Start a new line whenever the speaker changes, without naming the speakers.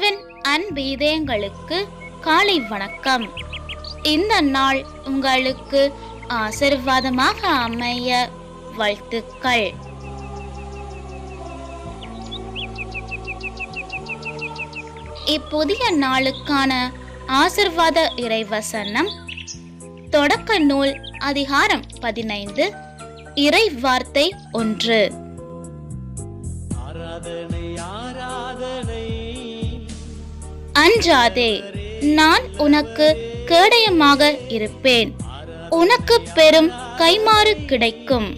இயேசுவின் அன்பீதயங்களுக்கு காலை வணக்கம். இந்த நாள் உங்களுக்கு ஆசீர்வாதமாக அமைய வாழ்த்துக்கள். இப்புதிய நாளுக்கான ஆசீர்வாத இறைவசனம் தொடக்க நூல் அதிகாரம் 15 இறை வார்த்தை 1. அஞ்சாதே, நான் உனக்கு கேடயமாக இருப்பேன், உனக்கு பெரும் கைமாறு கிடைக்கும்.